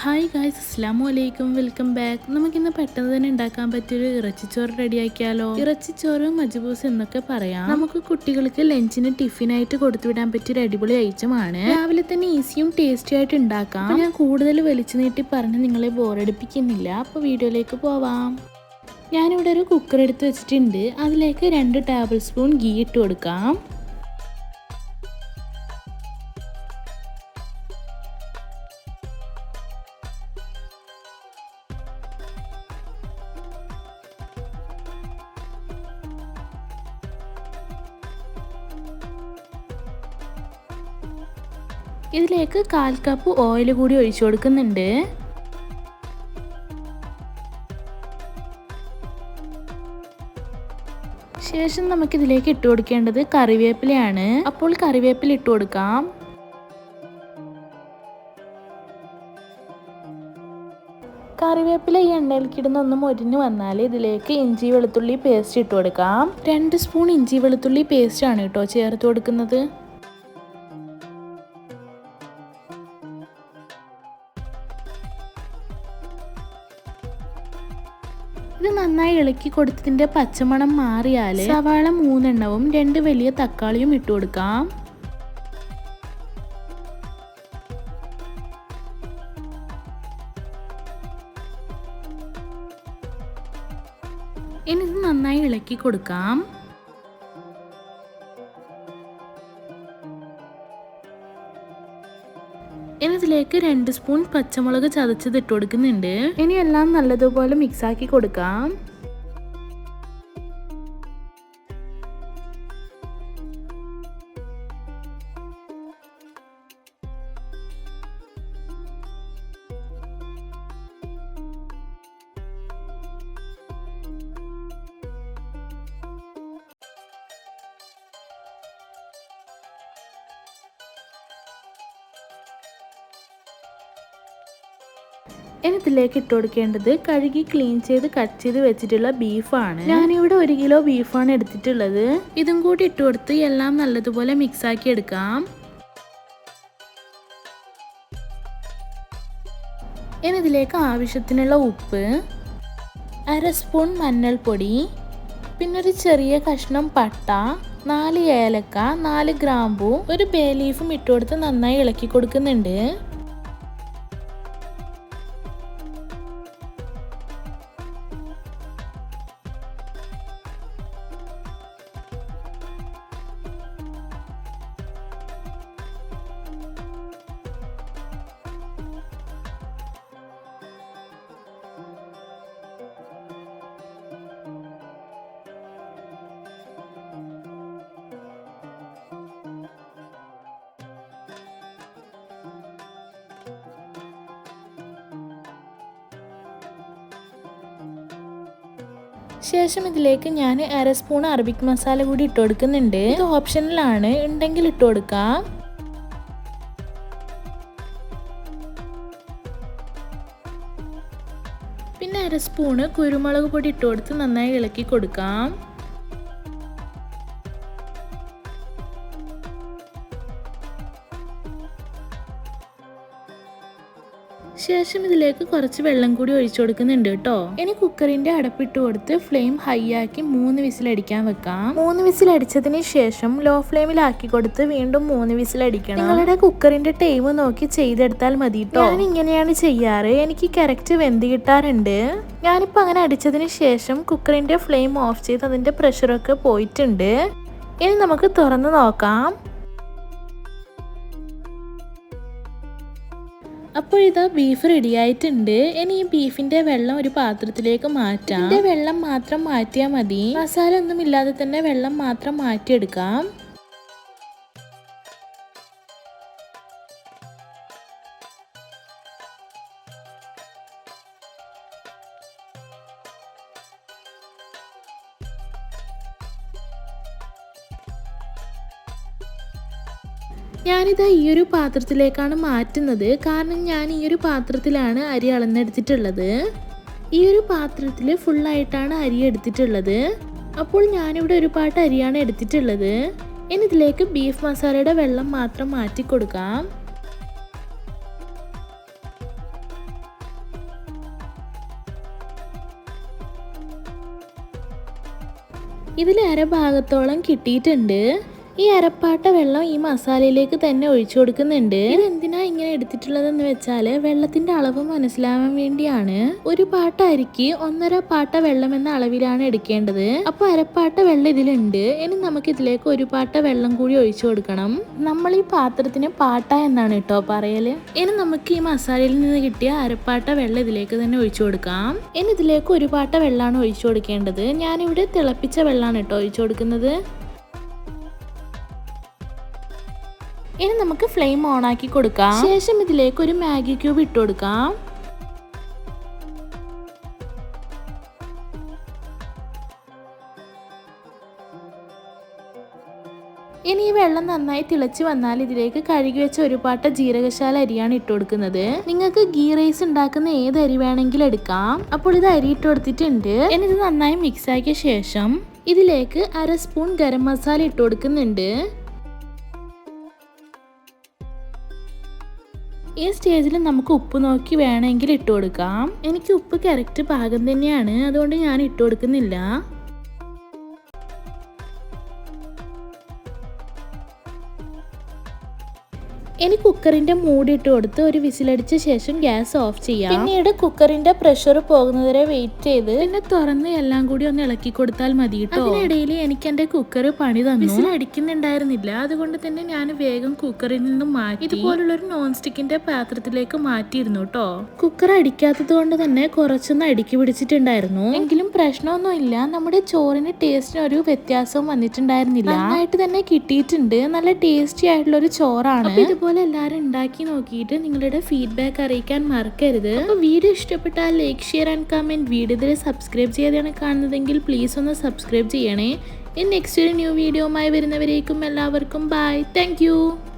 Hi guys, അസ്സലാമു അലൈക്കും, welcome back. നമുക്കിന്ന് പെട്ടെന്ന് തന്നെ ഉണ്ടാക്കാൻ പറ്റിയൊരു ഇറച്ചിച്ചോറ് റെഡിയാക്കിയാലോ. ഇറച്ചിച്ചോറ് മജ്ബൂസ് എന്നൊക്കെ പറയാം. നമുക്ക് കുട്ടികൾക്ക് ലഞ്ചിന് ടിഫിനായിട്ട് കൊടുത്തുവിടാൻ പറ്റിയൊരു അടിപൊളി ഐറ്റമാണ്. രാവിലെ തന്നെ ഈസിയും ടേസ്റ്റി ആയിട്ട് ഉണ്ടാക്കാം. ഞാൻ കൂടുതൽ വലിച്ചു നീട്ടി പറഞ്ഞ് നിങ്ങളെ ബോറടിപ്പിക്കുന്നില്ല. അപ്പോൾ വീഡിയോയിലേക്ക് പോവാം. ഞാനിവിടെ ഒരു കുക്കർ എടുത്ത് വെച്ചിട്ടുണ്ട്. അതിലേക്ക് 2 ടേബിൾ സ്പൂൺ ഗീ ഇട്ട് കൊടുക്കാം. ഇതിലേക്ക് 1/4 കപ്പ് ഓയിൽ കൂടി ഒഴിച്ചു കൊടുക്കുന്നുണ്ട്. ശേഷം നമുക്കിതിലേക്ക് ഇട്ട് കൊടുക്കേണ്ടത് കറിവേപ്പിലയാണ്. അപ്പോൾ കറിവേപ്പില ഇട്ട് കൊടുക്കാം. കറിവേപ്പില ഈ എണ്ണയിലേക്ക് ഇടുന്നൊന്നും മൊരിഞ്ഞ് വന്നാൽ ഇതിലേക്ക് ഇഞ്ചി വെളുത്തുള്ളി പേസ്റ്റ് ഇട്ട് കൊടുക്കാം. 2 സ്പൂൺ ഇഞ്ചി വെളുത്തുള്ളി പേസ്റ്റ് ആണ് കേട്ടോ ചേർത്ത് കൊടുക്കുന്നത്. ഇത് നന്നായി ഇളക്കി കൊടുത്തതിന്റെ പച്ചമണം മാറിയാൽ സവാള 3 എണ്ണവും 2 വലിയ തക്കാളിയും ഇട്ട് കൊടുക്കാം. ഇനി ഇത് നന്നായി ഇളക്കി കൊടുക്കാം. ഇനി ഇതിലേക്ക് 2 സ്പൂൺ പച്ചമുളക് ചതച്ചത് ഇട്ട് കൊടുക്കുന്നുണ്ട്. ഇനി എല്ലാം നല്ലതുപോലെ മിക്സ് ആക്കി കൊടുക്കാം. ഇനി ഇതിലേക്ക് ഇട്ട് കൊടുക്കേണ്ടത് കഴുകി ക്ലീൻ ചെയ്ത് കട്ട് ചെയ്ത് വെച്ചിട്ടുള്ള ബീഫാണ്. ഞാനിവിടെ 1 കിലോ ബീഫാണ് എടുത്തിട്ടുള്ളത്. ഇതും കൂടി ഇട്ട് കൊടുത്ത് എല്ലാം നല്ലതുപോലെ മിക്സ് ആക്കി എടുക്കാം. ഇനി ഇതിലേക്ക് ആവശ്യത്തിനുള്ള ഉപ്പ്, 1/2 സ്പൂൺ മഞ്ഞൾപ്പൊടി, പിന്നെ ഒരു ചെറിയ കഷ്ണം പട്ട, 4 ഏലക്ക, 4 ഗ്രാമ്പൂ, ഒരു ബേ ലീഫും ഇട്ട് കൊടുത്ത് നന്നായി ഇളക്കി കൊടുക്കുന്നുണ്ട്. ശേഷം ഇതിലേക്ക് ഞാൻ 1/2 സ്പൂൺ അറബിക് മസാല കൂടി ഇട്ട് കൊടുക്കുന്നുണ്ട്. ഇത് ഓപ്ഷണലാണ്, ഉണ്ടെങ്കിൽ ഇട്ട് കൊടുക്കാം. പിന്നെ 1/2 സ്പൂണ് കുരുമുളക് പൊടി ഇട്ട് കൊടുത്ത് നന്നായി ഇളക്കി കൊടുക്കാം. ശേഷം ഇതിലേക്ക് കുറച്ച് വെള്ളം കൂടി ഒഴിച്ചു കൊടുക്കുന്നുണ്ട് കേട്ടോ. ഇനി കുക്കറിന്റെ അടപ്പിട്ട് കൊടുത്ത് ഫ്ലെയിം ഹൈ ആക്കി 3 വിസിലടിക്കാൻ വെക്കാം. 3 വിസിലടിച്ചതിന് ശേഷം ലോ ഫ്ലെയിമിലാക്കി കൊടുത്ത് വീണ്ടും 3 വിസിലടിക്കണം. നിങ്ങളുടെ കുക്കറിന്റെ ടൈം നോക്കി ചെയ്തെടുത്താൽ മതി കേട്ടോ. ഞാൻ ഇങ്ങനെയാണ് ചെയ്യാറ്, എനിക്ക് കറക്റ്റ് വെന്ത് കിട്ടാറുണ്ട്. ഞാനിപ്പോൾ അങ്ങനെ അടിച്ചതിന് ശേഷം കുക്കറിന്റെ ഫ്ലെയിം ഓഫ് ചെയ്ത് അതിന്റെ പ്രഷറൊക്കെ പോയിട്ടുണ്ട്. ഇനി നമുക്ക് തുറന്ന് നോക്കാം. അപ്പോൾ ഇതാ ബീഫ് റെഡി ആയിട്ടുണ്ട്. ഇനി ഈ ബീഫിന്റെ വെള്ളം ഒരു പാത്രത്തിലേക്ക് മാറ്റാം. ഇതിന്റെ വെള്ളം മാത്രം മാറ്റിയാൽ മതി. മസാല ഒന്നും ഇല്ലാതെ തന്നെ വെള്ളം മാത്രം മാറ്റിയെടുക്കാം. ഞാനിതാ ഈ ഒരു പാത്രത്തിലേക്കാണ് മാറ്റുന്നത്. കാരണം ഞാൻ ഈ ഒരു പാത്രത്തിലാണ് അരി അളന്നെടുത്തിട്ടുള്ളത്. ഈ ഒരു പാത്രത്തിൽ ഫുള്ളായിട്ടാണ് അരി എടുത്തിട്ടുള്ളത്. അപ്പോൾ ഞാനിവിടെ ഒരു പാട്ട് അരിയാണ് എടുത്തിട്ടുള്ളത്. ഇനി ഇതിലേക്ക് ബീഫ് മസാലയുടെ വെള്ളം മാത്രം മാറ്റി കൊടുക്കാം. ഇതിൽ അര ഭാഗത്തോളം കിട്ടിയിട്ടുണ്ട്. ഈ അരപ്പാട്ട വെള്ളം ഈ മസാലയിലേക്ക് തന്നെ ഒഴിച്ചു കൊടുക്കുന്നുണ്ട്. ഇതെന്തിനാ ഇങ്ങനെ എടുത്തിട്ടുള്ളതെന്ന് വെച്ചാൽ വെള്ളത്തിന്റെ അളവ് മനസ്സിലാവാൻ വേണ്ടിയാണ്. ഒരു പാട്ട അരിക്ക് 1.5 പാട്ട വെള്ളം എന്ന അളവിലാണ് എടുക്കേണ്ടത്. അപ്പൊ അരപ്പാട്ട വെള്ളം ഇതിലുണ്ട്. ഇനി നമുക്ക് ഇതിലേക്ക് 1 പാട്ട വെള്ളം കൂടി ഒഴിച്ചു കൊടുക്കണം. നമ്മൾ ഈ പാത്രത്തിന് പാട്ട എന്നാണ് കേട്ടോ പറയല്. ഇനി നമുക്ക് ഈ മസാലയിൽ നിന്ന് കിട്ടിയ അരപ്പാട്ട വെള്ളം ഇതിലേക്ക് തന്നെ ഒഴിച്ചു കൊടുക്കാം. ഇനി ഇതിലേക്ക് 1 പാട്ട വെള്ളമാണ് ഒഴിച്ചു കൊടുക്കേണ്ടത്. ഞാനിവിടെ തിളപ്പിച്ച വെള്ളമാണ് കേട്ടോ ഒഴിച്ചു കൊടുക്കുന്നത്. ഇനി നമുക്ക് ഫ്ലെയിം ഓൺ ആക്കി കൊടുക്കാം. ശേഷം ഇതിലേക്ക് ഒരു മാഗി ക്യൂബ് ഇട്ട് കൊടുക്കാം. ഇനി ഈ വെള്ളം നന്നായി തിളച്ച് വന്നാൽ ഇതിലേക്ക് കഴുകി വെച്ച 1 പാട്ട ജീരകശാല അരിയാണ് ഇട്ട് കൊടുക്കുന്നത്. നിങ്ങൾക്ക് ഗീ റൈസ് ഉണ്ടാക്കുന്ന ഏത് അരി വേണമെങ്കിലും എടുക്കാം. അപ്പോൾ ഇത് അരി ഇട്ട് കൊടുത്തിട്ടുണ്ട്. ഇനി ഇത് നന്നായി മിക്സ് ആക്കിയ ശേഷം ഇതിലേക്ക് 1/2 സ്പൂൺ ഗരം മസാല ഇട്ട് കൊടുക്കുന്നുണ്ട്. ഈ സ്റ്റേജിൽ നമുക്ക് ഉപ്പ് നോക്കി വേണമെങ്കിൽ ഇട്ട് കൊടുക്കാം. എനിക്ക് ഉപ്പ് കറക്റ്റ് പാകം തന്നെയാണ്, അതുകൊണ്ട് ഞാൻ ഇട്ട് കൊടുക്കുന്നില്ല. ഇനി കുക്കറിന്റെ മൂടി ഇട്ട് കൊടുത്ത് ഒരു വിസിലടിച്ച ശേഷം ഗ്യാസ് ഓഫ് ചെയ്യാം. പിന്നീട് കുക്കറിന്റെ പ്രഷർ പോകുന്നവരെ വെയിറ്റ് ചെയ്ത് പിന്നെ തുറന്ന് എല്ലാം കൂടി ഒന്ന് ഇളക്കി കൊടുത്താൽ മതി കേട്ടോ. അതിനിടയിൽ എനിക്ക് എന്റെ കുക്കർ പണി തന്നു. വിസിൽ അടിക്കുന്നുണ്ടായിരുന്നില്ല, അതുകൊണ്ട് തന്നെ ഞാൻ വേഗം കുക്കറിൽ നിന്നും മാറ്റി ഇതുപോലുള്ളൊരു നോൺ സ്റ്റിക്കിന്റെ പാത്രത്തിലേക്ക് മാറ്റിയിരുന്നു കേട്ടോ. കുക്കർ അടിക്കാത്തത് കൊണ്ട് തന്നെ കുറച്ചൊന്ന് അടുക്കി പിടിച്ചിട്ടുണ്ടായിരുന്നു. എങ്കിലും പ്രശ്നമൊന്നുമില്ല. നമ്മുടെ ചോറിന് ടേസ്റ്റിന് ഒരു വ്യത്യാസവും വന്നിട്ടുണ്ടായിരുന്നില്ല. നന്നായിട്ട് തന്നെ കിട്ടിയിട്ടുണ്ട്. നല്ല ടേസ്റ്റി ആയിട്ടുള്ള ഒരു ചോറാണ്. ഇതുപോലെ എല്ലാവരും ഉണ്ടാക്കി നോക്കിയിട്ട് നിങ്ങളുടെ ഫീഡ്ബാക്ക് അറിയിക്കാൻ മറക്കരുത്. അപ്പോൾ വീഡിയോ ഇഷ്ടപ്പെട്ടാൽ like, share and comment. Video ഇതിൽ സബ്സ്ക്രൈബ് ചെയ്താണ് കാണുന്നതെങ്കിൽ പ്ലീസ് ഒന്ന് സബ്സ്ക്രൈബ് ചെയ്യണേ. നെക്സ്റ്റ് ഒരു ന്യൂ വീഡിയോയുമായി വരുന്നവരേക്കും എല്ലാവർക്കും ബൈ. താങ്ക്